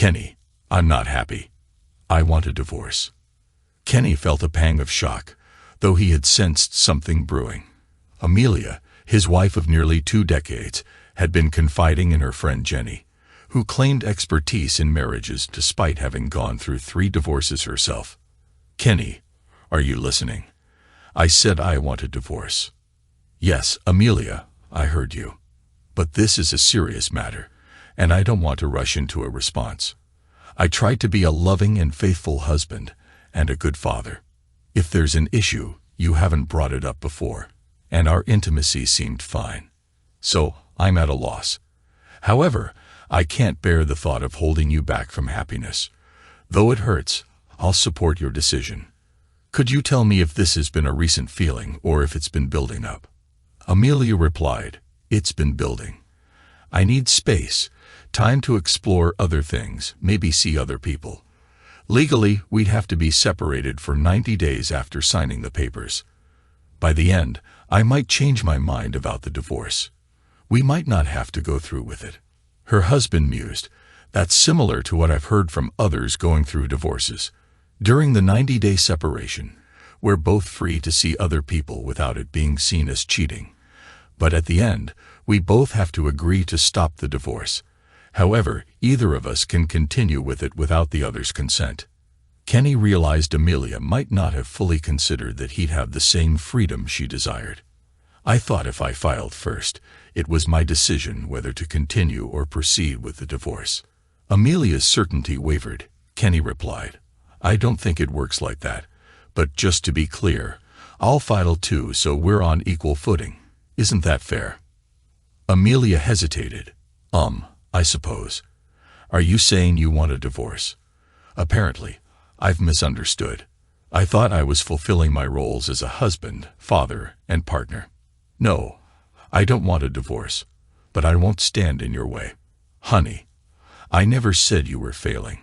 Kenny, I'm not happy. I want a divorce. Kenny felt a pang of shock, though he had sensed something brewing. Amelia, his wife of nearly 2 decades, had been confiding in her friend Jenny, who claimed expertise in marriages despite having gone through 3 divorces herself. Kenny, are you listening? I said I want a divorce. Yes, Amelia, I heard you. But this is a serious matter, and I don't want to rush into a response. I tried to be a loving and faithful husband and a good father. If there's an issue, you haven't brought it up before, and our intimacy seemed fine. So, I'm at a loss. However, I can't bear the thought of holding you back from happiness. Though it hurts, I'll support your decision. Could you tell me if this has been a recent feeling or if it's been building up? Amelia replied, It's been building. I need space, time to explore other things, maybe see other people. Legally, we'd have to be separated for 90 days after signing the papers. By the end, I might change my mind about the divorce. We might not have to go through with it. Her husband mused, That's similar to what I've heard from others going through divorces. During the 90-day separation, we're both free to see other people without it being seen as cheating. But at the end, we both have to agree to stop the divorce. However, either of us can continue with it without the other's consent. Kenny realized Amelia might not have fully considered that he'd have the same freedom she desired. I thought if I filed first, it was my decision whether to continue or proceed with the divorce. Amelia's certainty wavered. Kenny replied, I don't think it works like that, but just to be clear, I'll file too so we're on equal footing. Isn't that fair? Amelia hesitated. I suppose. Are you saying you want a divorce? Apparently, I've misunderstood. I thought I was fulfilling my roles as a husband, father, and partner. No, I don't want a divorce, but I won't stand in your way. Honey, I never said you were failing.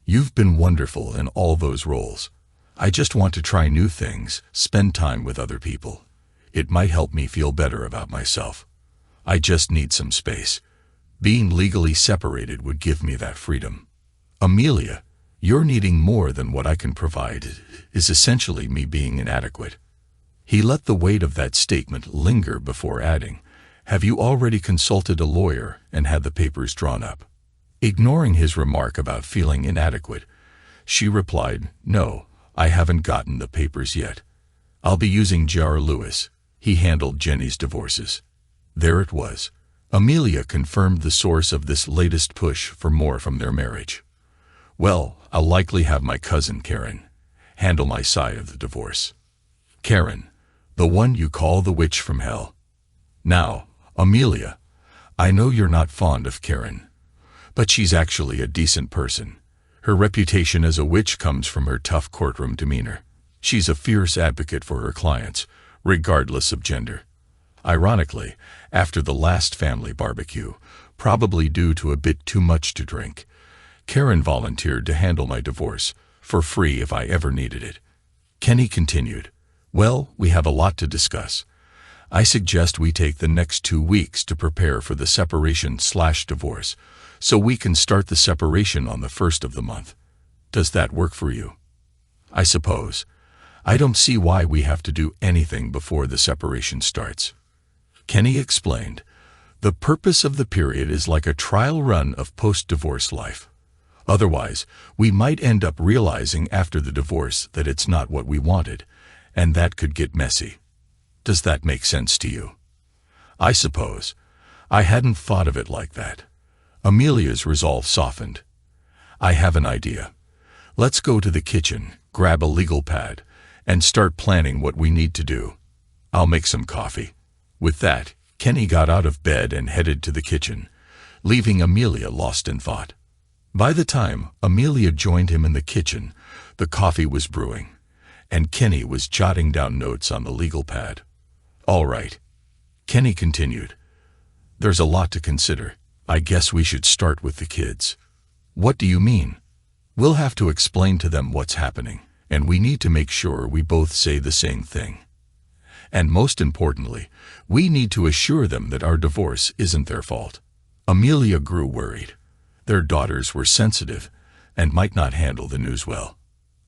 You've been wonderful in all those roles. I just want to try new things, spend time with other people. It might help me feel better about myself. I just need some space. Being legally separated would give me that freedom. Amelia, you're needing more than what I can provide is essentially me being inadequate. He let the weight of that statement linger before adding, Have you already consulted a lawyer and had the papers drawn up? Ignoring his remark about feeling inadequate, she replied, No, I haven't gotten the papers yet. I'll be using J.R. Lewis. He handled Jenny's divorces. There it was. Amelia confirmed the source of this latest push for more from their marriage. Well, I'll likely have my cousin Karen handle my side of the divorce. Karen, the one you call the witch from hell. Now, Amelia, I know you're not fond of Karen, but she's actually a decent person. Her reputation as a witch comes from her tough courtroom demeanor. She's a fierce advocate for her clients, regardless of gender. Ironically, after the last family barbecue, probably due to a bit too much to drink, Karen volunteered to handle my divorce, for free if I ever needed it. Kenny continued, Well, we have a lot to discuss. I suggest we take the next 2 weeks to prepare for the separation/divorce, so we can start the separation on the 1st of the month. Does that work for you? I suppose. I don't see why we have to do anything before the separation starts. Kenny explained, The purpose of the period is like a trial run of post-divorce life. Otherwise, we might end up realizing after the divorce that it's not what we wanted, and that could get messy. Does that make sense to you? I suppose. I hadn't thought of it like that. Amelia's resolve softened. I have an idea. Let's go to the kitchen, grab a legal pad, and start planning what we need to do. I'll make some coffee. With that, Kenny got out of bed and headed to the kitchen, leaving Amelia lost in thought. By the time Amelia joined him in the kitchen, the coffee was brewing, and Kenny was jotting down notes on the legal pad. All right. Kenny continued. There's a lot to consider. I guess we should start with the kids. What do you mean? We'll have to explain to them what's happening, and we need to make sure we both say the same thing. And most importantly, we need to assure them that our divorce isn't their fault. Amelia grew worried. Their daughters were sensitive and might not handle the news well.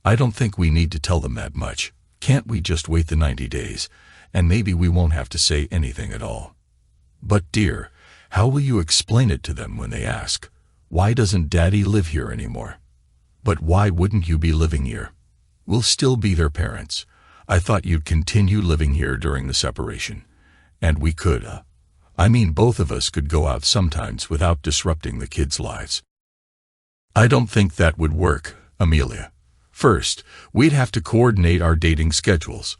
I don't think we need to tell them that much. Can't we just wait the 90 days, and maybe we won't have to say anything at all? But dear, how will you explain it to them when they ask, why doesn't Daddy live here anymore? But why wouldn't you be living here? We'll still be their parents. I thought you'd continue living here during the separation. And we could, both of us could go out sometimes without disrupting the kids' lives. I don't think that would work, Amelia. First, we'd have to coordinate our dating schedules.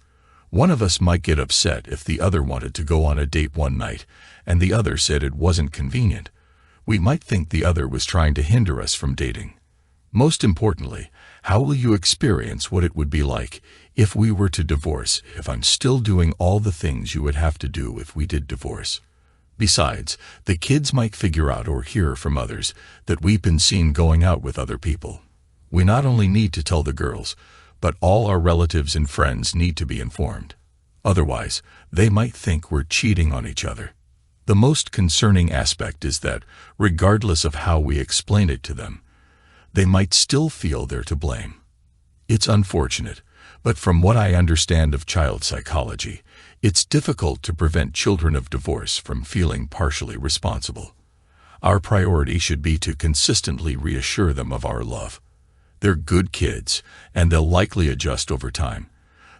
One of us might get upset if the other wanted to go on a date one night, and the other said it wasn't convenient. We might think the other was trying to hinder us from dating. Most importantly, how will you experience what it would be like if we were to divorce, if I'm still doing all the things you would have to do if we did divorce? Besides, the kids might figure out or hear from others that we've been seen going out with other people. We not only need to tell the girls, but all our relatives and friends need to be informed. Otherwise, they might think we're cheating on each other. The most concerning aspect is that, regardless of how we explain it to them, they might still feel they're to blame. It's unfortunate, but from what I understand of child psychology, it's difficult to prevent children of divorce from feeling partially responsible. Our priority should be to consistently reassure them of our love. They're good kids, and they'll likely adjust over time,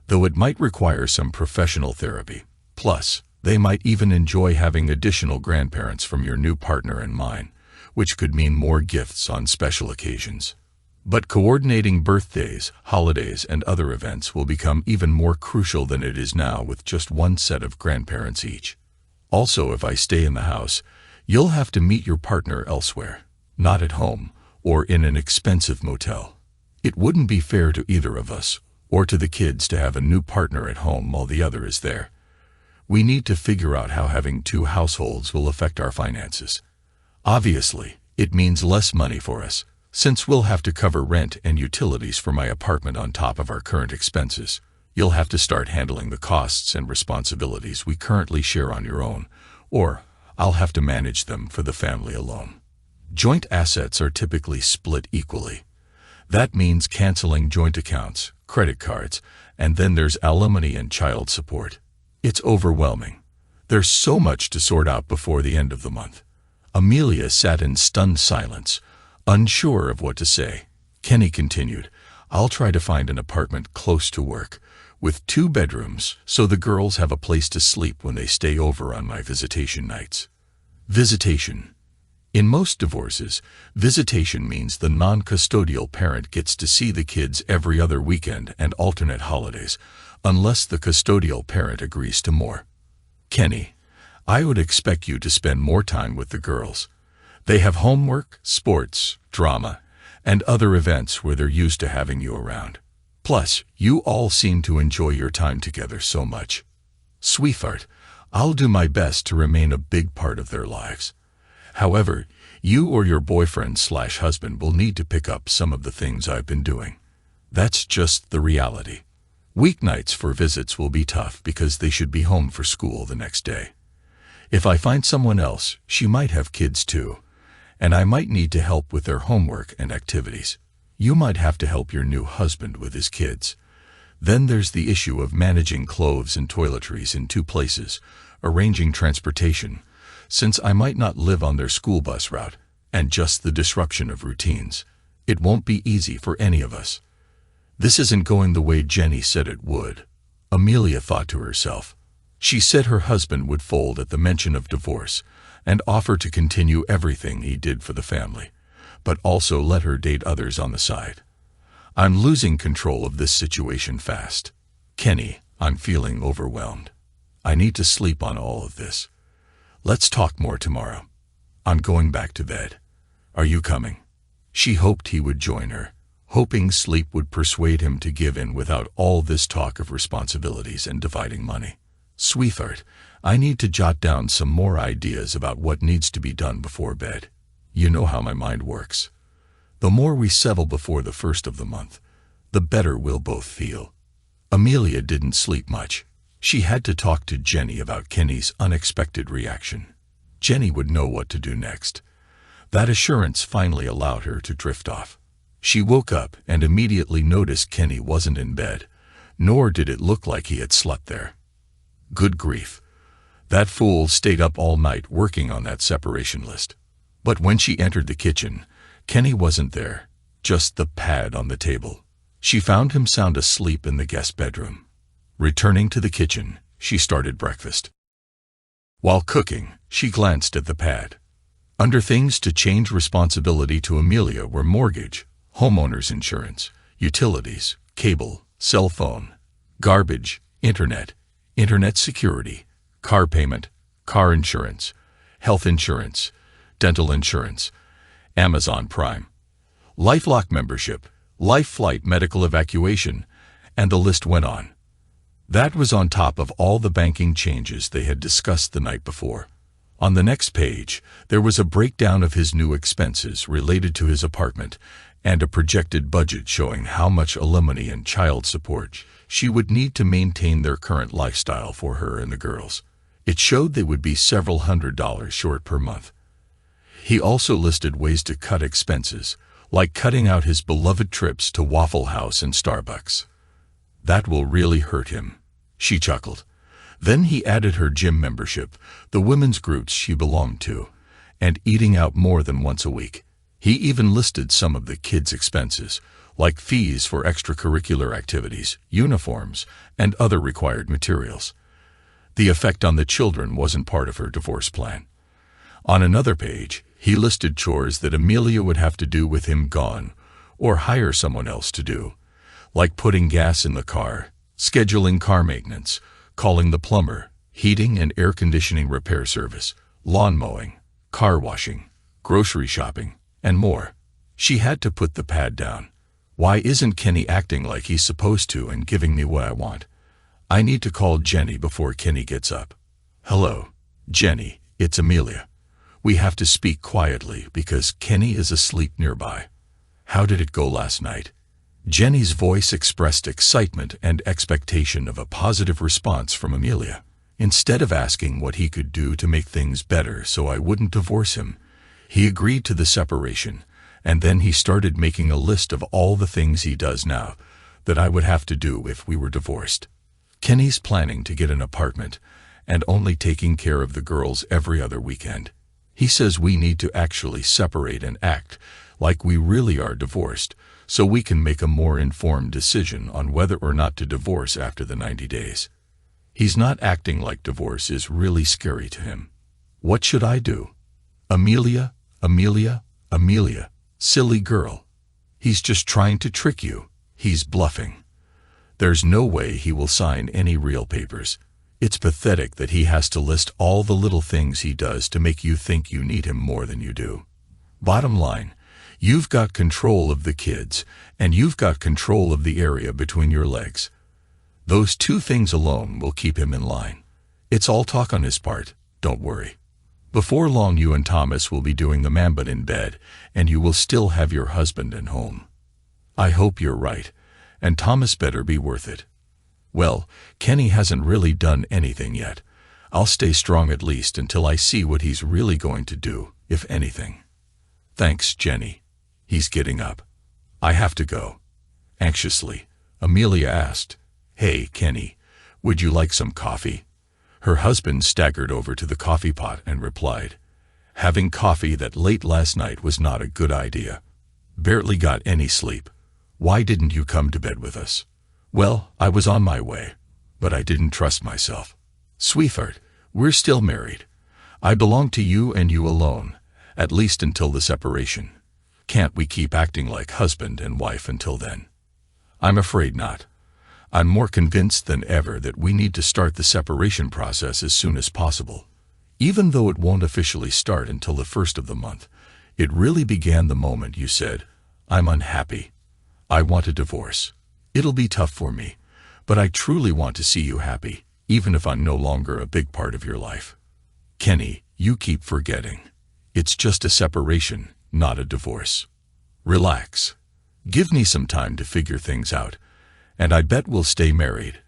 though it might require some professional therapy. Plus, they might even enjoy having additional grandparents from your new partner and mine, which could mean more gifts on special occasions. But coordinating birthdays, holidays, and other events will become even more crucial than it is now with just one set of grandparents each. Also, if I stay in the house, you'll have to meet your partner elsewhere, not at home or in an expensive motel. It wouldn't be fair to either of us or to the kids to have a new partner at home while the other is there. We need to figure out how having two households will affect our finances. Obviously, it means less money for us, since we'll have to cover rent and utilities for my apartment on top of our current expenses. You'll have to start handling the costs and responsibilities we currently share on your own, or I'll have to manage them for the family alone. Joint assets are typically split equally. That means canceling joint accounts, credit cards, and then there's alimony and child support. It's overwhelming. There's so much to sort out before the end of the month. Amelia sat in stunned silence, unsure of what to say. Kenny continued, I'll try to find an apartment close to work, with 2 bedrooms, so the girls have a place to sleep when they stay over on my visitation nights. Visitation. In most divorces, visitation means the non-custodial parent gets to see the kids every other weekend and alternate holidays, unless the custodial parent agrees to more. Kenny, I would expect you to spend more time with the girls. They have homework, sports, drama, and other events where they're used to having you around. Plus, you all seem to enjoy your time together so much. Sweetheart, I'll do my best to remain a big part of their lives. However, you or your boyfriend/husband will need to pick up some of the things I've been doing. That's just the reality. Weeknights for visits will be tough because they should be home for school the next day. If I find someone else, she might have kids too, and I might need to help with their homework and activities. You might have to help your new husband with his kids. Then there's the issue of managing clothes and toiletries in 2 places, arranging transportation, since I might not live on their school bus route, and just the disruption of routines. It won't be easy for any of us. This isn't going the way Jenny said it would, Amelia thought to herself. She said her husband would fold at the mention of divorce and offer to continue everything he did for the family, but also let her date others on the side. I'm losing control of this situation fast. Kenny, I'm feeling overwhelmed. I need to sleep on all of this. Let's talk more tomorrow. I'm going back to bed. Are you coming? She hoped he would join her, hoping sleep would persuade him to give in without all this talk of responsibilities and dividing money. Sweetheart, I need to jot down some more ideas about what needs to be done before bed. You know how my mind works. The more we settle before the first of the month, the better we'll both feel. Amelia didn't sleep much. She had to talk to Jenny about Kenny's unexpected reaction. Jenny would know what to do next. That assurance finally allowed her to drift off. She woke up and immediately noticed Kenny wasn't in bed, nor did it look like he had slept there. Good grief. That fool stayed up all night working on that separation list. But when she entered the kitchen, Kenny wasn't there, just the pad on the table. She found him sound asleep in the guest bedroom. Returning to the kitchen, she started breakfast. While cooking, she glanced at the pad. Under things to change responsibility to Amelia were mortgage, homeowner's insurance, utilities, cable, cell phone, garbage, internet security, car payment, car insurance, health insurance, dental insurance, Amazon Prime, LifeLock membership, Life Flight medical evacuation, and the list went on. That was on top of all the banking changes they had discussed the night before. On the next page, there was a breakdown of his new expenses related to his apartment and a projected budget showing how much alimony and child support she would need to maintain their current lifestyle for her and the girls. It showed they would be several $100s short per month. He also listed ways to cut expenses, like cutting out his beloved trips to Waffle House and Starbucks. That will really hurt him, she chuckled. Then he added her gym membership, the women's groups she belonged to, and eating out more than once a week. He even listed some of the kids' expenses, like fees for extracurricular activities, uniforms, and other required materials. The effect on the children wasn't part of her divorce plan. On another page, he listed chores that Amelia would have to do with him gone, or hire someone else to do, like putting gas in the car, scheduling car maintenance, calling the plumber, heating and air conditioning repair service, lawn mowing, car washing, grocery shopping, and more. She had to put the pad down. Why isn't Kenny acting like he's supposed to and giving me what I want? I need to call Jenny before Kenny gets up. Hello, Jenny, it's Amelia. We have to speak quietly because Kenny is asleep nearby. How did it go last night? Jenny's voice expressed excitement and expectation of a positive response from Amelia. Instead of asking what he could do to make things better so I wouldn't divorce him, he agreed to the separation, and then he started making a list of all the things he does now that I would have to do if we were divorced. Kenny's planning to get an apartment and only taking care of the girls every other weekend. He says we need to actually separate and act like we really are divorced, so we can make a more informed decision on whether or not to divorce after the 90 days. He's not acting like divorce is really scary to him. What should I do? Amelia, Amelia, Amelia, silly girl. He's just trying to trick you. He's bluffing. There's no way he will sign any real papers. It's pathetic that he has to list all the little things he does to make you think you need him more than you do. Bottom line, you've got control of the kids, and you've got control of the area between your legs. Those two things alone will keep him in line. It's all talk on his part, don't worry. Before long you and Thomas will be doing the mambit in bed, and you will still have your husband and home. I hope you're right, and Thomas better be worth it. Well, Kenny hasn't really done anything yet. I'll stay strong at least until I see what he's really going to do, if anything. Thanks, Jenny. He's getting up. I have to go. Anxiously, Amelia asked, Hey, Kenny, would you like some coffee? Her husband staggered over to the coffee pot and replied, Having coffee that late last night was not a good idea. Barely got any sleep. Why didn't you come to bed with us? Well, I was on my way, but I didn't trust myself. Sweetheart, we're still married. I belong to you and you alone, at least until the separation. Can't we keep acting like husband and wife until then? I'm afraid not. I'm more convinced than ever that we need to start the separation process as soon as possible. Even though it won't officially start until the first of the month, it really began the moment you said, I'm unhappy. I want a divorce. It'll be tough for me, but I truly want to see you happy, even if I'm no longer a big part of your life. Kenny, you keep forgetting. It's just a separation, not a divorce. Relax. Give me some time to figure things out, and I bet we'll stay married,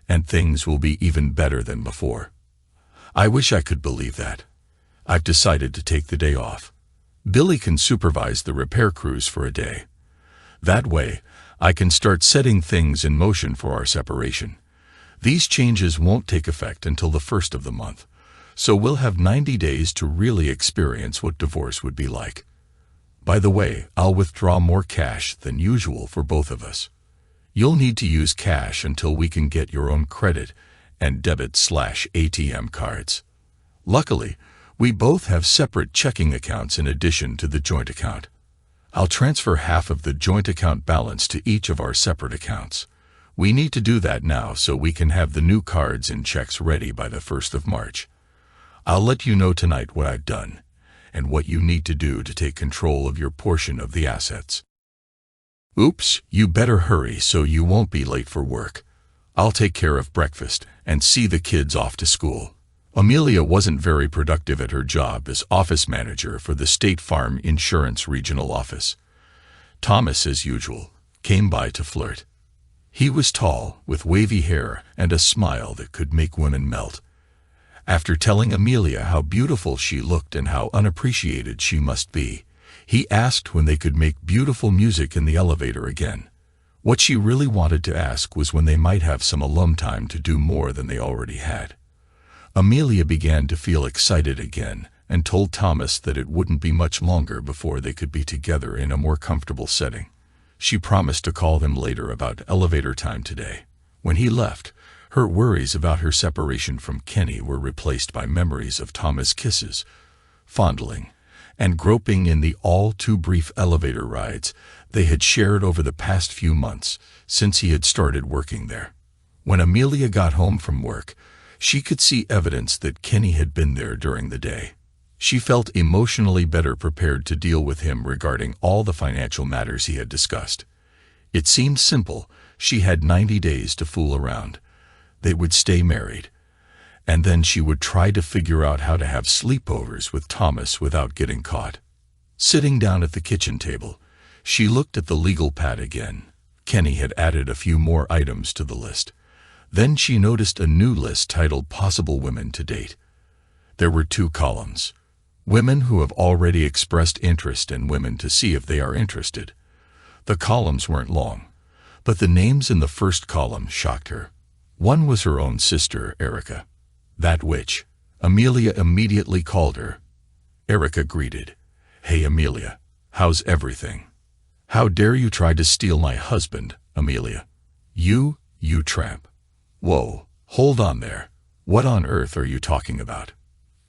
and things will be even better than before. I wish I could believe that. I've decided to take the day off. Billy can supervise the repair crews for a day. That way, I can start setting things in motion for our separation. These changes won't take effect until the first of the month, so we'll have 90 days to really experience what divorce would be like. By the way, I'll withdraw more cash than usual for both of us. You'll need to use cash until we can get your own credit and debit/ATM cards. Luckily, we both have separate checking accounts in addition to the joint account. I'll transfer half of the joint account balance to each of our separate accounts. We need to do that now so we can have the new cards and checks ready by the 1st of March. I'll let you know tonight what I've done and what you need to do to take control of your portion of the assets. Oops, you better hurry so you won't be late for work. I'll take care of breakfast and see the kids off to school. Amelia wasn't very productive at her job as office manager for the State Farm Insurance Regional Office. Thomas, as usual, came by to flirt. He was tall, with wavy hair and a smile that could make women melt. After telling Amelia how beautiful she looked and how unappreciated she must be, he asked when they could make beautiful music in the elevator again. What she really wanted to ask was when they might have some alone time to do more than they already had. Amelia began to feel excited again and told Thomas that it wouldn't be much longer before they could be together in a more comfortable setting. She promised to call him later about elevator time today. When he left, her worries about her separation from Kenny were replaced by memories of Thomas' kisses, fondling, and groping in the all-too-brief elevator rides they had shared over the past few months since he had started working there. When Amelia got home from work, she could see evidence that Kenny had been there during the day. She felt emotionally better prepared to deal with him regarding all the financial matters he had discussed. It seemed simple. She had 90 days to fool around. They would stay married. And then she would try to figure out how to have sleepovers with Thomas without getting caught. Sitting down at the kitchen table, she looked at the legal pad again. Kenny had added a few more items to the list. Then she noticed a new list titled Possible Women to Date. There were 2 columns. Women who have already expressed interest and women to see if they are interested. The columns weren't long, but the names in the first column shocked her. One was her own sister, Erica. That witch. Amelia immediately called her. Erica greeted. "Hey Amelia, how's everything?" "How dare you try to steal my husband, Amelia? You tramp." "Whoa, hold on there. What on earth are you talking about?"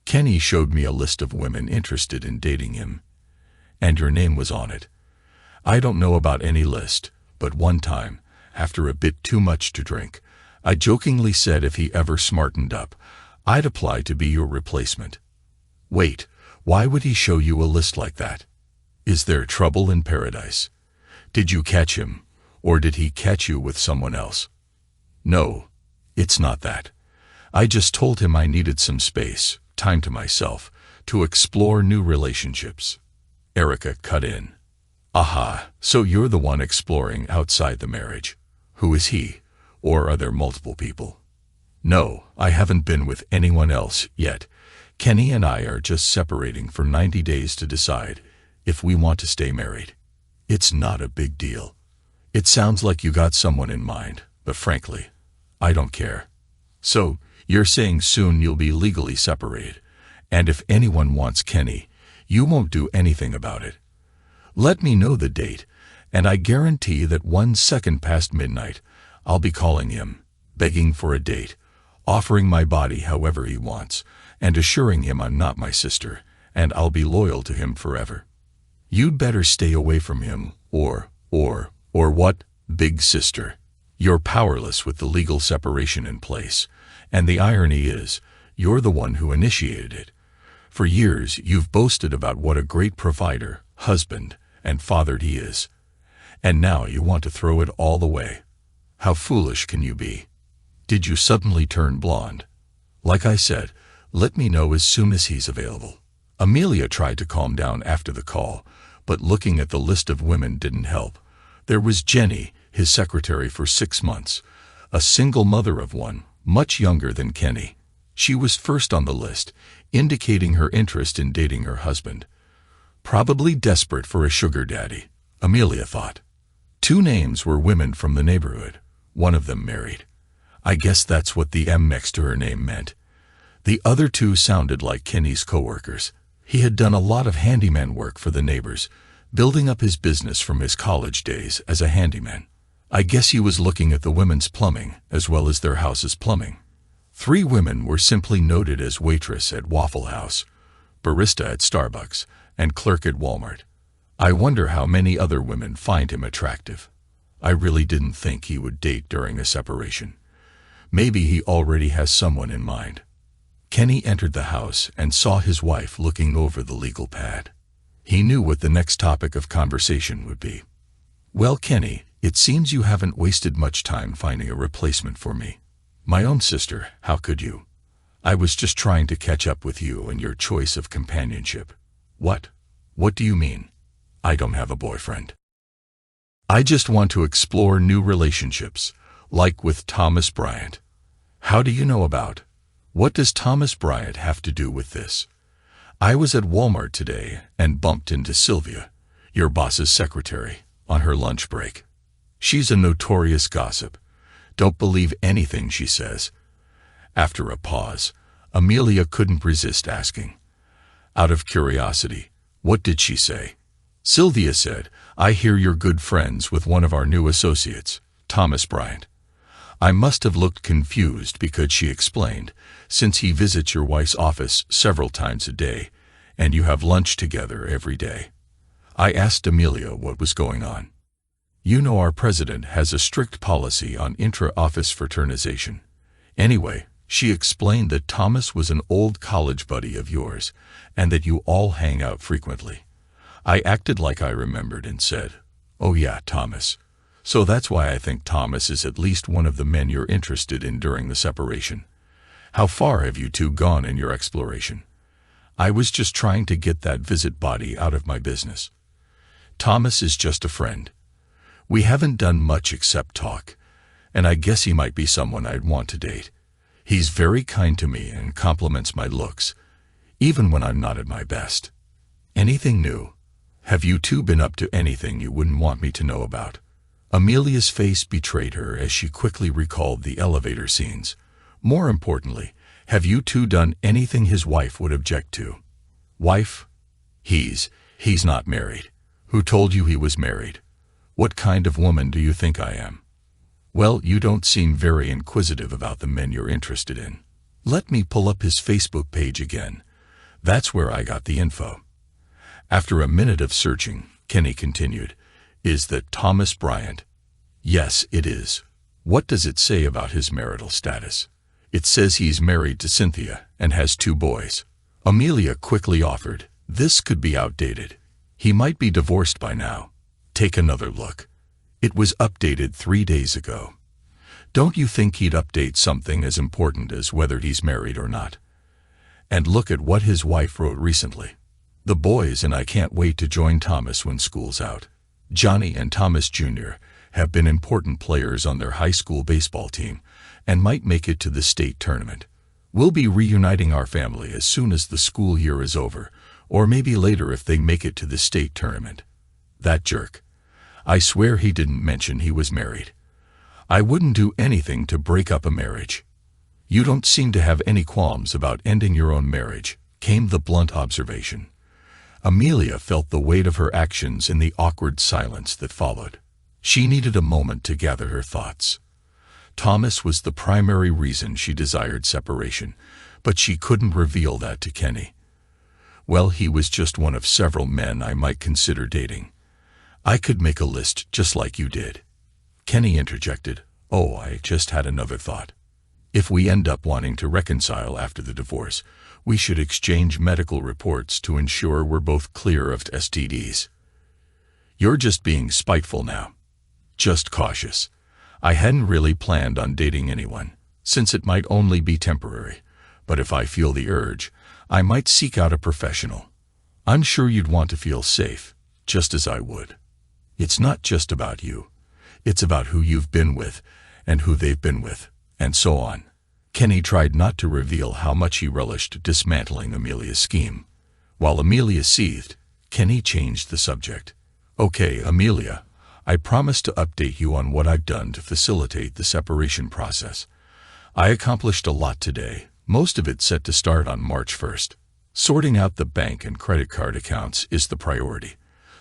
"Kenny showed me a list of women interested in dating him, and your name was on it. I don't know about any list, but one time, after a bit too much to drink, I jokingly said if he ever smartened up, I'd apply to be your replacement." "Wait, why would he show you a list like that? Is there trouble in paradise? Did you catch him, or did he catch you with someone else?" "No, it's not that. I just told him I needed some space, time to myself, to explore new relationships." Erica cut in. "Aha, so you're the one exploring outside the marriage. Who is he, or are there multiple people?" "No, I haven't been with anyone else yet. Kenny and I are just separating for 90 days to decide if we want to stay married. It's not a big deal. It sounds like you got someone in mind, but frankly, I don't care." "So, you're saying soon you'll be legally separated, and if anyone wants Kenny, you won't do anything about it. Let me know the date, and I guarantee that 1 second past midnight, I'll be calling him, begging for a date, offering my body however he wants, and assuring him I'm not my sister, and I'll be loyal to him forever. You'd better stay away from him, or what, big sister? You're powerless with the legal separation in place, and the irony is, you're the one who initiated it. For years, you've boasted about what a great provider, husband, and father he is. And now you want to throw it all away. How foolish can you be? Did you suddenly turn blonde? Like I said, let me know as soon as he's available." Amelia tried to calm down after the call, but looking at the list of women didn't help. There was Jenny, his secretary for 6 months, a single mother of one, much younger than Kenny. She was first on the list, indicating her interest in dating her husband. Probably desperate for a sugar daddy, Amelia thought. 2 names were women from the neighborhood, one of them married. I guess that's what the M next to her name meant. The other 2 sounded like Kenny's coworkers. He had done a lot of handyman work for the neighbors, building up his business from his college days as a handyman. I guess he was looking at the women's plumbing as well as their house's plumbing. 3 women were simply noted as waitress at Waffle House, barista at Starbucks, and clerk at Walmart. I wonder how many other women find him attractive. I really didn't think he would date during a separation. Maybe he already has someone in mind. Kenny entered the house and saw his wife looking over the legal pad. He knew what the next topic of conversation would be. Well, Kenny, it seems you haven't wasted much time finding a replacement for me. My own sister, how could you? I was just trying to catch up with you and your choice of companionship. What? What do you mean? I don't have a boyfriend. I just want to explore new relationships, like with Thomas Bryant. How do you know about? What does Thomas Bryant have to do with this? I was at Walmart today and bumped into Sylvia, your boss's secretary, on her lunch break. She's a notorious gossip. Don't believe anything she says. After a pause, Amelia couldn't resist asking. Out of curiosity, what did she say? Sylvia said, I hear you're good friends with one of our new associates, Thomas Bryant. I must have looked confused because she explained, since he visits your wife's office several times a day, and you have lunch together every day. I asked Amelia what was going on. You know our president has a strict policy on intra-office fraternization. Anyway, she explained that Thomas was an old college buddy of yours, and that you all hang out frequently. I acted like I remembered and said, oh yeah, Thomas. So that's why I think Thomas is at least one of the men you're interested in during the separation. How far have you 2 gone in your exploration? I was just trying to get that visit body out of my business. Thomas is just a friend. We haven't done much except talk, and I guess he might be someone I'd want to date. He's very kind to me and compliments my looks, even when I'm not at my best. Anything new? Have you 2 been up to anything you wouldn't want me to know about? Amelia's face betrayed her as she quickly recalled the elevator scenes. More importantly, have you 2 done anything his wife would object to? Wife? He's not married. Who told you he was married? What kind of woman do you think I am? Well, you don't seem very inquisitive about the men you're interested in. Let me pull up his Facebook page again. That's where I got the info. After a minute of searching, Kenny continued, Is that Thomas Bryant? Yes, it is. What does it say about his marital status? It says he's married to Cynthia and has 2 boys. Amelia quickly offered, This could be outdated. He might be divorced by now. Take another look. It was updated 3 days ago. Don't you think he'd update something as important as whether he's married or not? And look at what his wife wrote recently. The boys and I can't wait to join Thomas when school's out. Johnny and Thomas Jr. have been important players on their high school baseball team and might make it to the state tournament. We'll be reuniting our family as soon as the school year is over, or maybe later if they make it to the state tournament. That jerk. I swear he didn't mention he was married. I wouldn't do anything to break up a marriage. You don't seem to have any qualms about ending your own marriage, came the blunt observation. Amelia felt the weight of her actions in the awkward silence that followed. She needed a moment to gather her thoughts. Thomas was the primary reason she desired separation, but she couldn't reveal that to Kenny. Well, he was just one of several men I might consider dating. I could make a list just like you did. Kenny interjected, Oh, I just had another thought. If we end up wanting to reconcile after the divorce, we should exchange medical reports to ensure we're both clear of STDs. You're just being spiteful now. Just cautious. I hadn't really planned on dating anyone, since it might only be temporary, but if I feel the urge, I might seek out a professional. I'm sure you'd want to feel safe, just as I would. It's not just about you. It's about who you've been with, and who they've been with, and so on. Kenny tried not to reveal how much he relished dismantling Amelia's scheme. While Amelia seethed, Kenny changed the subject. Okay, Amelia, I promise to update you on what I've done to facilitate the separation process. I accomplished a lot today, most of it set to start on March 1st. Sorting out the bank and credit card accounts is the priority,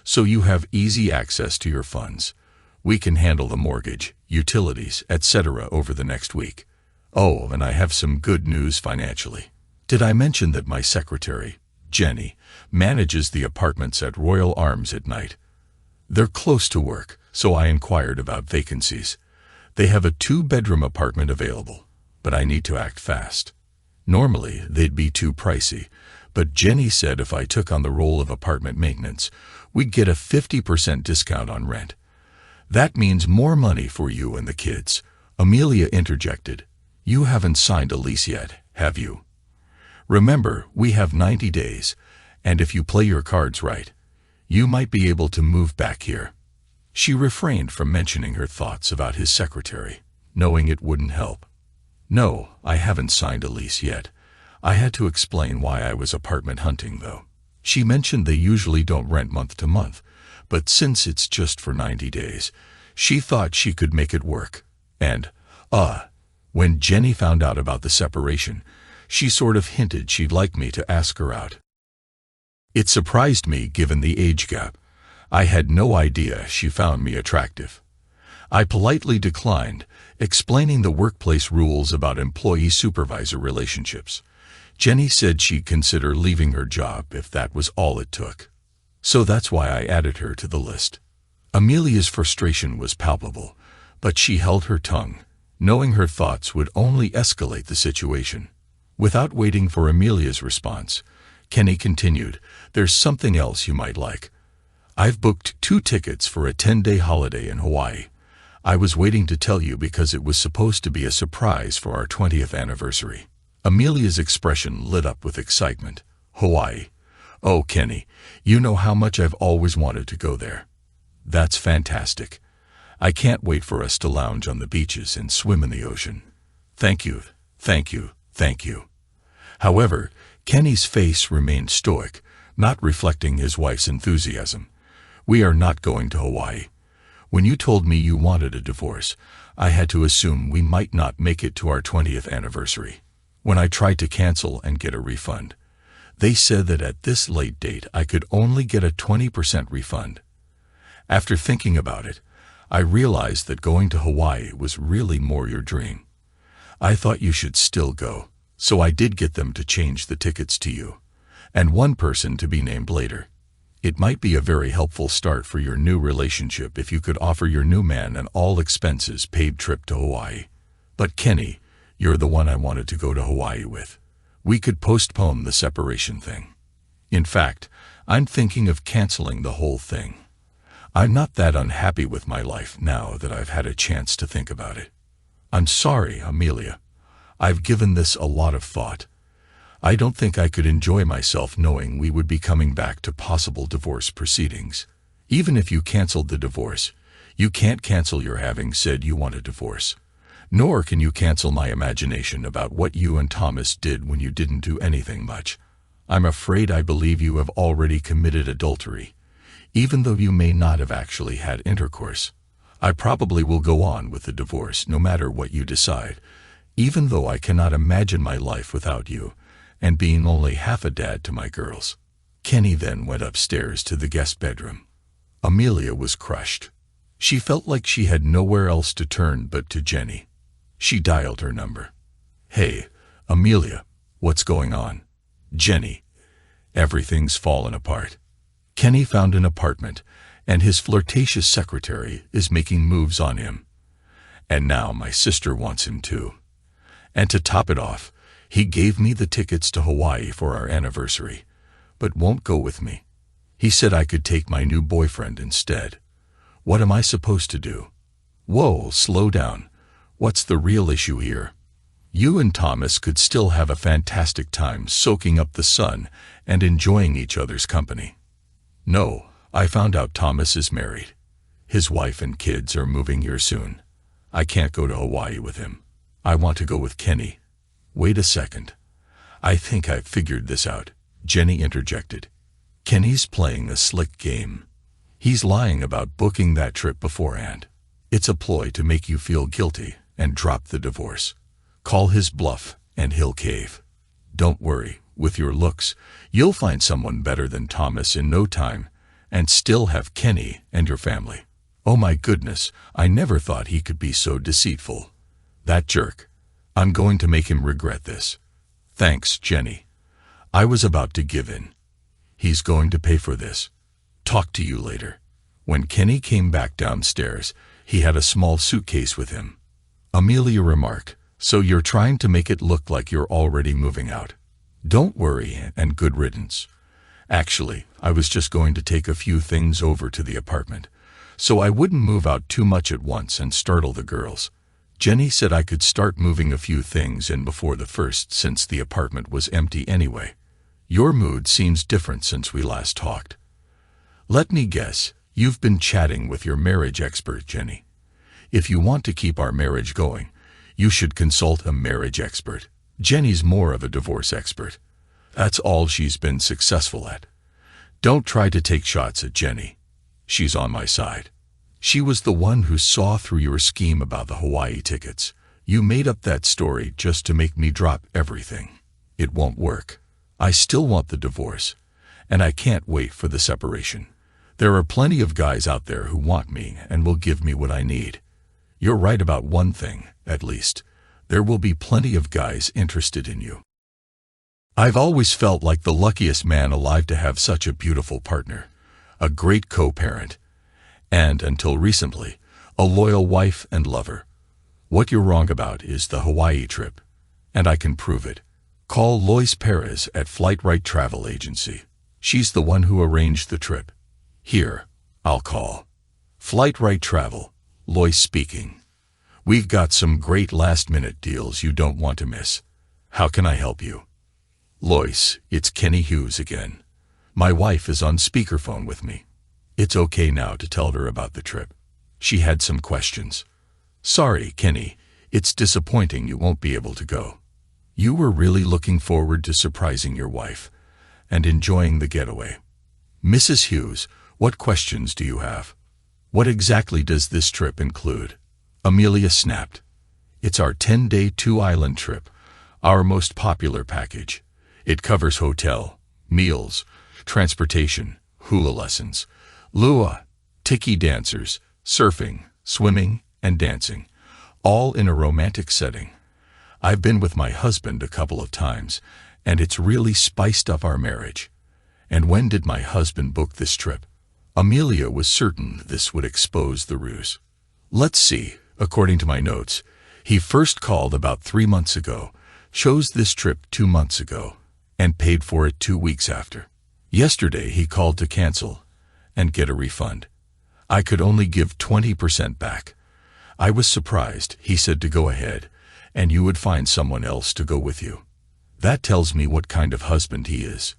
so you have easy access to your funds. We can handle the mortgage, utilities, etc. over the next week. Oh, and I have some good news financially. Did I mention that my secretary, Jenny, manages the apartments at Royal Arms at night? They're close to work, so I inquired about vacancies. They have a 2-bedroom apartment available, but I need to act fast. Normally, they'd be too pricey, but Jenny said if I took on the role of apartment maintenance, we'd get a 50% discount on rent. That means more money for you and the kids. Amelia interjected. You haven't signed a lease yet, have you? Remember, we have 90 days, and if you play your cards right, you might be able to move back here. She refrained from mentioning her thoughts about his secretary, knowing it wouldn't help. No, I haven't signed a lease yet. I had to explain why I was apartment hunting, though. She mentioned they usually don't rent month to month, but since it's just for 90 days, she thought she could make it work. And, when Jenny found out about the separation, she sort of hinted she'd like me to ask her out. It surprised me given the age gap. I had no idea she found me attractive. I politely declined, explaining the workplace rules about employee-supervisor relationships. Jenny said she'd consider leaving her job if that was all it took. So that's why I added her to the list. Amelia's frustration was palpable, but she held her tongue, knowing her thoughts would only escalate the situation. Without waiting for Amelia's response, Kenny continued, There's something else you might like. I've booked 2 tickets for a 10-day holiday in Hawaii. I was waiting to tell you because it was supposed to be a surprise for our 20th anniversary. Amelia's expression lit up with excitement. Hawaii. Oh, Kenny, you know how much I've always wanted to go there. That's fantastic. I can't wait for us to lounge on the beaches and swim in the ocean. Thank you, thank you, thank you. However, Kenny's face remained stoic, not reflecting his wife's enthusiasm. We are not going to Hawaii. When you told me you wanted a divorce, I had to assume we might not make it to our 20th anniversary. When I tried to cancel and get a refund, they said that at this late date I could only get a 20% refund. After thinking about it, I realized that going to Hawaii was really more your dream. I thought you should still go, so I did get them to change the tickets to you, and one person to be named later. It might be a very helpful start for your new relationship if you could offer your new man an all-expenses-paid trip to Hawaii. But Kenny, you're the one I wanted to go to Hawaii with. We could postpone the separation thing. In fact, I'm thinking of canceling the whole thing. I'm not that unhappy with my life now that I've had a chance to think about it. I'm sorry, Amelia. I've given this a lot of thought. I don't think I could enjoy myself knowing we would be coming back to possible divorce proceedings. Even if you canceled the divorce, you can't cancel your having said you want a divorce. Nor can you cancel my imagination about what you and Thomas did when you didn't do anything much. I'm afraid I believe you have already committed adultery, even though you may not have actually had intercourse. I probably will go on with the divorce no matter what you decide, even though I cannot imagine my life without you, and being only half a dad to my girls. Kenny then went upstairs to the guest bedroom. Amelia was crushed. She felt like she had nowhere else to turn but to Jenny. She dialed her number. Hey, Amelia, what's going on? Jenny, everything's fallen apart. Kenny found an apartment, and his flirtatious secretary is making moves on him. And now my sister wants him too. And to top it off, he gave me the tickets to Hawaii for our anniversary, but won't go with me. He said I could take my new boyfriend instead. What am I supposed to do? Whoa, slow down. What's the real issue here? You and Thomas could still have a fantastic time soaking up the sun and enjoying each other's company. No, I found out Thomas is married. His wife and kids are moving here soon. I can't go to Hawaii with him. I want to go with Kenny. Wait a second. I think I've figured this out, Jenny interjected. Kenny's playing a slick game. He's lying about booking that trip beforehand. It's a ploy to make you feel guilty and drop the divorce. Call his bluff and he'll cave. Don't worry, with your looks, you'll find someone better than Thomas in no time and still have Kenny and your family. Oh my goodness, I never thought he could be so deceitful. That jerk. I'm going to make him regret this. Thanks, Jenny. I was about to give in. He's going to pay for this. Talk to you later. When Kenny came back downstairs, he had a small suitcase with him. Amelia remarked, "So you're trying to make it look like you're already moving out. Don't worry, and good riddance. Actually, I was just going to take a few things over to the apartment, so I wouldn't move out too much at once and startle the girls. Jenny said I could start moving a few things in before the first since the apartment was empty anyway. Your mood seems different since we last talked. Let me guess, you've been chatting with your marriage expert, Jenny. If you want to keep our marriage going, you should consult a marriage expert. Jenny's more of a divorce expert. That's all she's been successful at. Don't try to take shots at Jenny. She's on my side. She was the one who saw through your scheme about the Hawaii tickets. You made up that story just to make me drop everything. It won't work. I still want the divorce, and I can't wait for the separation. There are plenty of guys out there who want me and will give me what I need. You're right about one thing, at least. There will be plenty of guys interested in you. I've always felt like the luckiest man alive to have such a beautiful partner, a great co-parent, and, until recently, a loyal wife and lover. What you're wrong about is the Hawaii trip, and I can prove it. Call Lois Perez at Flightright Travel Agency. She's the one who arranged the trip. Here, I'll call. Flightright Travel, Lois speaking. We've got some great last-minute deals you don't want to miss. How can I help you? Lois, it's Kenny Hughes again. My wife is on speakerphone with me. It's okay now to tell her about the trip. She had some questions. Sorry, Kenny, it's disappointing you won't be able to go. You were really looking forward to surprising your wife and enjoying the getaway. Mrs. Hughes, what questions do you have? What exactly does this trip include? Amelia snapped. It's our 10-day two-island trip, our most popular package. It covers hotel, meals, transportation, hula lessons, lua, tiki dancers, surfing, swimming, and dancing, all in a romantic setting. I've been with my husband a couple of times, and it's really spiced up our marriage. And when did my husband book this trip? Amelia was certain this would expose the ruse. Let's see, according to my notes, he first called about 3 months ago, chose this trip 2 months ago, and paid for it 2 weeks after. Yesterday he called to cancel and get a refund. I could only give 20% back. I was surprised. He said to go ahead, and you would find someone else to go with you. That tells me what kind of husband he is.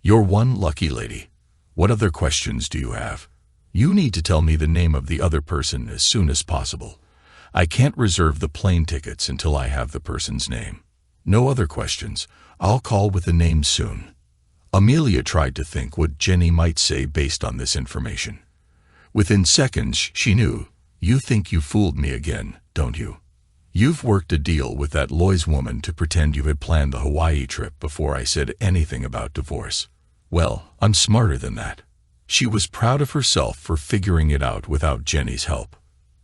You're one lucky lady. What other questions do you have? You need to tell me the name of the other person as soon as possible. I can't reserve the plane tickets until I have the person's name. No other questions. I'll call with the name soon. Amelia tried to think what Jenny might say based on this information. Within seconds, she knew. You think you fooled me again, don't you? You've worked a deal with that Lois woman to pretend you had planned the Hawaii trip before I said anything about divorce. Well, I'm smarter than that. She was proud of herself for figuring it out without Jenny's help.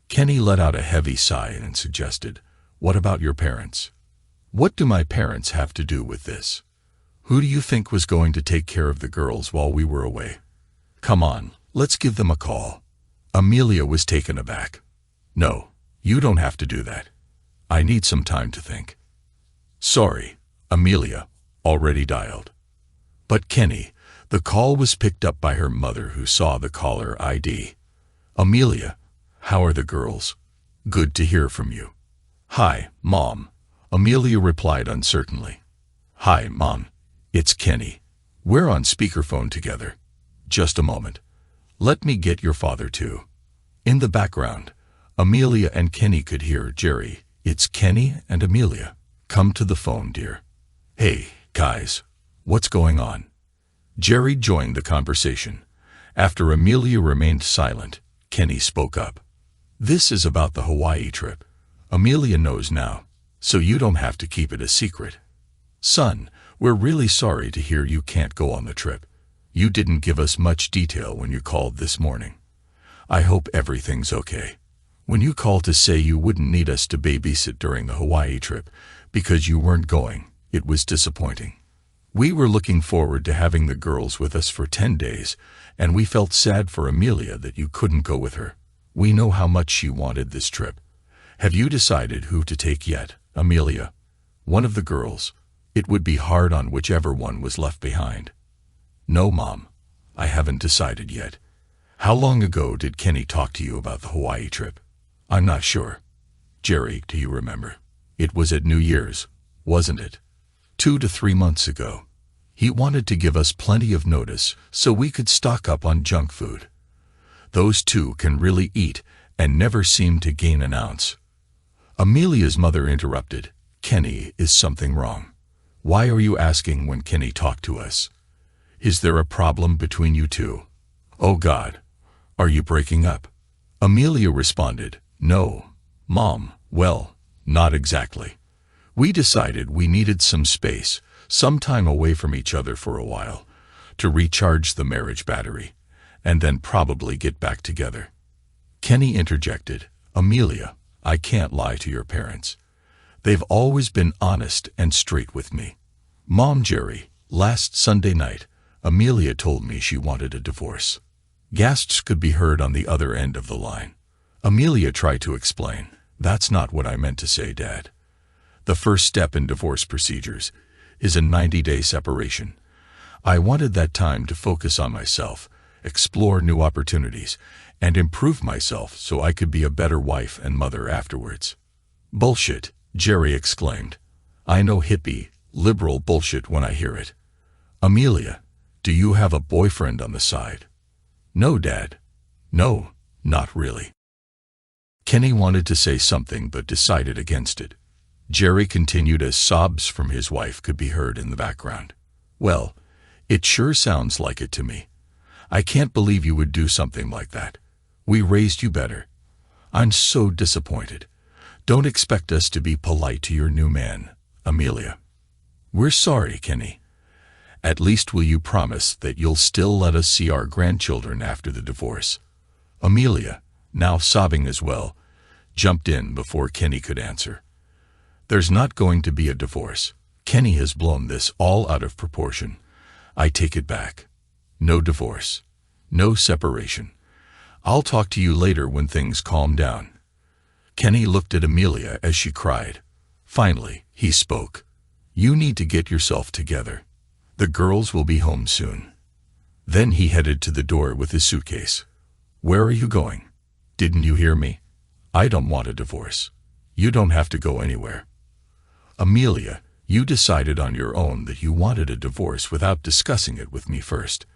Kenny let out a heavy sigh and suggested, "What about your parents?" What do my parents have to do with this? Who do you think was going to take care of the girls while we were away? Come on, let's give them a call. Amelia was taken aback. No, you don't have to do that. I need some time to think. Sorry, Amelia, already dialed. But Kenny, the call was picked up by her mother who saw the caller ID. Amelia, how are the girls? Good to hear from you. Hi, Mom. Amelia replied uncertainly. Hi, Mom. It's Kenny. We're on speakerphone together. Just a moment. Let me get your father too. In the background, Amelia and Kenny could hear Jerry. It's Kenny and Amelia. Come to the phone, dear. Hey, guys. What's going on? Jerry joined the conversation. After Amelia remained silent, Kenny spoke up. This is about the Hawaii trip. Amelia knows now, so you don't have to keep it a secret. Son, we're really sorry to hear you can't go on the trip. You didn't give us much detail when you called this morning. I hope everything's okay. When you called to say you wouldn't need us to babysit during the Hawaii trip because you weren't going, it was disappointing. We were looking forward to having the girls with us for 10 days, and we felt sad for Amelia that you couldn't go with her. We know how much she wanted this trip. Have you decided who to take yet, Amelia? One of the girls. It would be hard on whichever one was left behind. No, Mom. I haven't decided yet. How long ago did Kenny talk to you about the Hawaii trip? I'm not sure. Jerry, do you remember? It was at New Year's, wasn't it? 2 to 3 months ago. He wanted to give us plenty of notice so we could stock up on junk food. Those two can really eat and never seem to gain an ounce. Amelia's mother interrupted. Kenny, is something wrong? Why are you asking when Kenny talked to us? Is there a problem between you two? Oh God, are you breaking up? Amelia responded, No, Mom, well, not exactly. We decided we needed some space, some time away from each other for a while, to recharge the marriage battery, and then probably get back together. Kenny interjected, Amelia, I can't lie to your parents. They've always been honest and straight with me. Mom, Jerry, last Sunday night, Amelia told me she wanted a divorce. Gasps could be heard on the other end of the line. Amelia tried to explain, That's not what I meant to say, Dad. The first step in divorce procedures is a 90-day separation. I wanted that time to focus on myself, explore new opportunities, and improve myself so I could be a better wife and mother afterwards. Bullshit, Jerry exclaimed. I know hippie, liberal bullshit when I hear it. Amelia, do you have a boyfriend on the side? No, Dad. No, not really. Kenny wanted to say something but decided against it. Jerry continued as sobs from his wife could be heard in the background. Well, it sure sounds like it to me. I can't believe you would do something like that. We raised you better. I'm so disappointed. Don't expect us to be polite to your new man, Amelia. We're sorry, Kenny. At least will you promise that you'll still let us see our grandchildren after the divorce? Amelia, now sobbing as well, jumped in before Kenny could answer. There's not going to be a divorce. Kenny has blown this all out of proportion. I take it back. No divorce. No separation. I'll talk to you later when things calm down. Kenny looked at Amelia as she cried. Finally, he spoke. You need to get yourself together. The girls will be home soon. Then he headed to the door with his suitcase. Where are you going? Didn't you hear me? I don't want a divorce. You don't have to go anywhere. Amelia, you decided on your own that you wanted a divorce without discussing it with me first.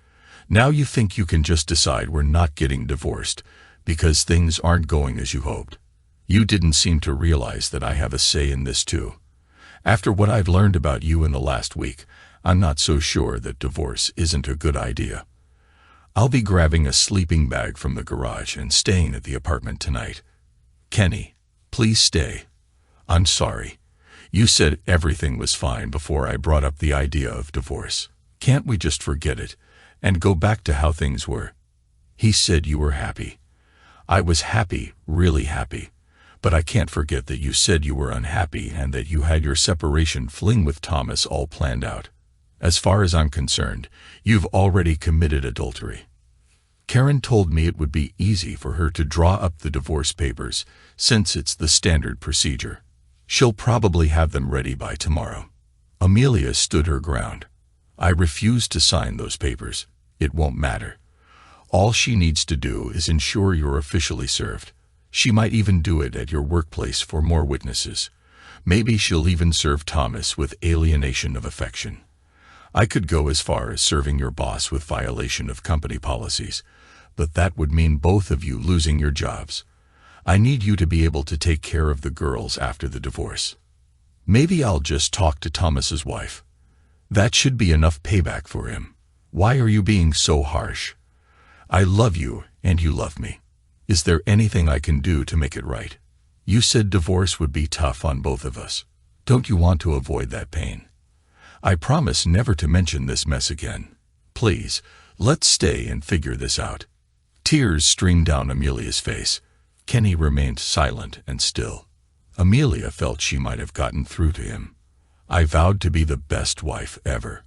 Now you think you can just decide we're not getting divorced because things aren't going as you hoped. You didn't seem to realize that I have a say in this too. After what I've learned about you in the last week, I'm not so sure that divorce isn't a good idea. I'll be grabbing a sleeping bag from the garage and staying at the apartment tonight. Kenny, please stay. I'm sorry. You said everything was fine before I brought up the idea of divorce. Can't we just forget it and go back to how things were? He said you were happy. I was happy, really happy. But I can't forget that you said you were unhappy and that you had your separation fling with Thomas all planned out. As far as I'm concerned, you've already committed adultery. Karen told me it would be easy for her to draw up the divorce papers, since it's the standard procedure. She'll probably have them ready by tomorrow. Amelia stood her ground. I refuse to sign those papers. It won't matter. All she needs to do is ensure you're officially served. She might even do it at your workplace for more witnesses. Maybe she'll even serve Thomas with alienation of affection. I could go as far as serving your boss with violation of company policies, but that would mean both of you losing your jobs. I need you to be able to take care of the girls after the divorce. Maybe I'll just talk to Thomas's wife. That should be enough payback for him. Why are you being so harsh? I love you and you love me. Is there anything I can do to make it right? You said divorce would be tough on both of us. Don't you want to avoid that pain? I promise never to mention this mess again. Please, let's stay and figure this out." Tears streamed down Amelia's face. Kenny remained silent and still. Amelia felt she might have gotten through to him. "I vowed to be the best wife ever.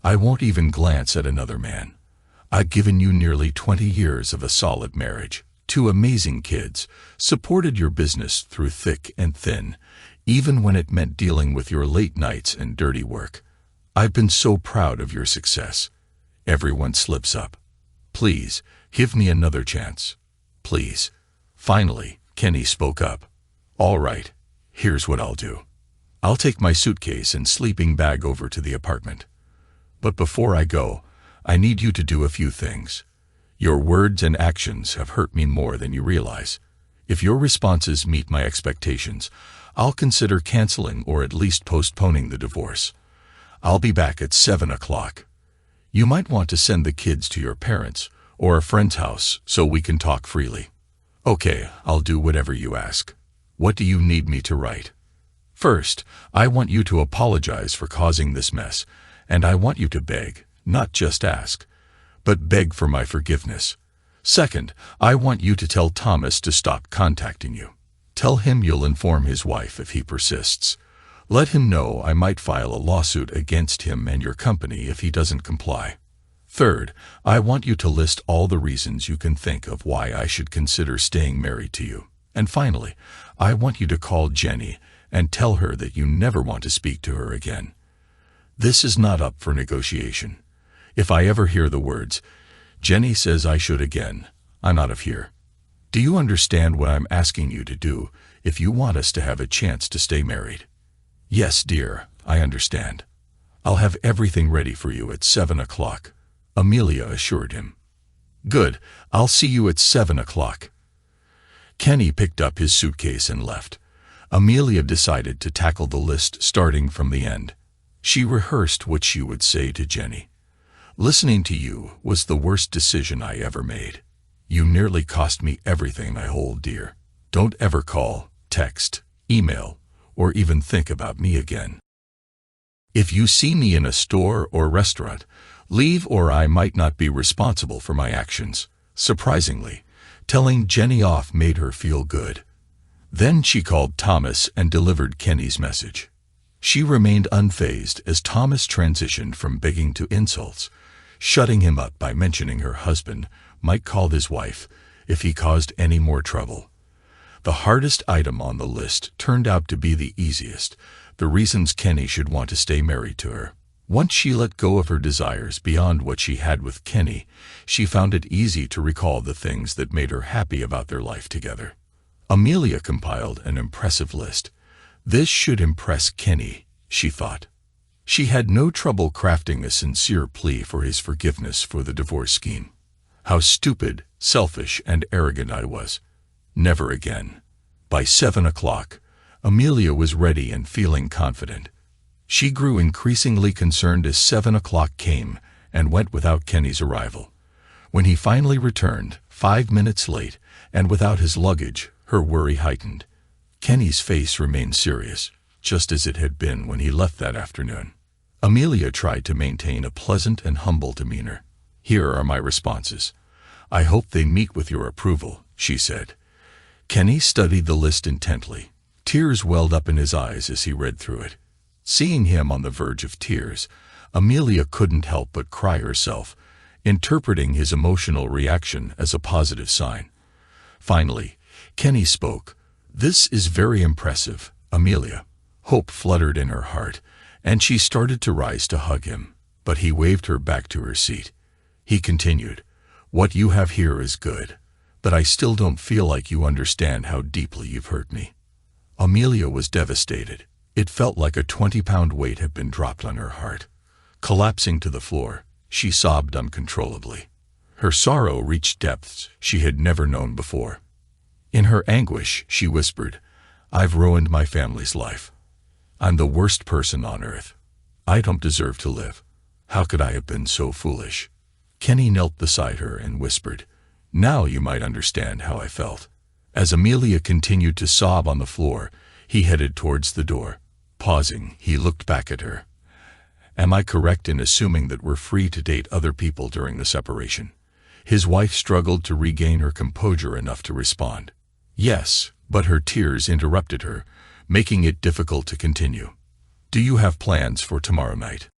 I won't even glance at another man. I've given you nearly 20 years of a solid marriage, 2 amazing kids, supported your business through thick and thin, even when it meant dealing with your late nights and dirty work. I've been so proud of your success. Everyone slips up. Please, give me another chance. Please." Finally, Kenny spoke up. "All right, here's what I'll do. I'll take my suitcase and sleeping bag over to the apartment. But before I go, I need you to do a few things. Your words and actions have hurt me more than you realize. If your responses meet my expectations, I'll consider canceling or at least postponing the divorce. I'll be back at 7 o'clock. You might want to send the kids to your parents or a friend's house so we can talk freely." "Okay, I'll do whatever you ask. What do you need me to write?" "First, I want you to apologize for causing this mess, and I want you to beg, not just ask, but beg for my forgiveness. Second, I want you to tell Thomas to stop contacting you. Tell him you'll inform his wife if he persists. Let him know I might file a lawsuit against him and your company if he doesn't comply. Third, I want you to list all the reasons you can think of why I should consider staying married to you. And finally, I want you to call Jenny and tell her that you never want to speak to her again. This is not up for negotiation. If I ever hear the words, 'Jenny says I should again,' I'm out of here. Do you understand what I'm asking you to do if you want us to have a chance to stay married?" "Yes, dear, I understand. I'll have everything ready for you at 7 o'clock, Amelia assured him. "Good, I'll see you at 7 o'clock. Kenny picked up his suitcase and left. Amelia decided to tackle the list starting from the end. She rehearsed what she would say to Jenny. "Listening to you was the worst decision I ever made. You nearly cost me everything I hold dear. Don't ever call, text, email, or even think about me again. If you see me in a store or restaurant, leave or I might not be responsible for my actions." Surprisingly, telling Jenny off made her feel good. Then she called Thomas and delivered Kenny's message. She remained unfazed as Thomas transitioned from begging to insults, shutting him up by mentioning her husband might call his wife if he caused any more trouble. The hardest item on the list turned out to be the easiest, the reasons Kenny should want to stay married to her. Once she let go of her desires beyond what she had with Kenny, she found it easy to recall the things that made her happy about their life together. Amelia compiled an impressive list. This should impress Kenny, she thought. She had no trouble crafting a sincere plea for his forgiveness for the divorce scheme. How stupid, selfish, and arrogant I was. Never again. By 7 o'clock, Amelia was ready and feeling confident. She grew increasingly concerned as 7 o'clock came and went without Kenny's arrival. When he finally returned, 5 minutes late, and without his luggage, her worry heightened. Kenny's face remained serious, just as it had been when he left that afternoon. Amelia tried to maintain a pleasant and humble demeanor. "Here are my responses. I hope they meet with your approval," she said. Kenny studied the list intently. Tears welled up in his eyes as he read through it. Seeing him on the verge of tears, Amelia couldn't help but cry herself, interpreting his emotional reaction as a positive sign. Finally, Kenny spoke. "This is very impressive, Amelia." Hope fluttered in her heart, and she started to rise to hug him, but he waved her back to her seat. He continued, "What you have here is good, but I still don't feel like you understand how deeply you've hurt me." Amelia was devastated. It felt like a 20-pound weight had been dropped on her heart. Collapsing to the floor, she sobbed uncontrollably. Her sorrow reached depths she had never known before. In her anguish, she whispered, "I've ruined my family's life. I'm the worst person on earth. I don't deserve to live. How could I have been so foolish? Kenny knelt beside her and whispered, "Now you might understand how I felt." As Amelia continued to sob on the floor, he headed towards the door. Pausing, he looked back at her. "Am I correct in assuming that we're free to date other people during the separation?" His wife struggled to regain her composure enough to respond. "Yes," but her tears interrupted her, making it difficult to continue. "Do you have plans for tomorrow night?"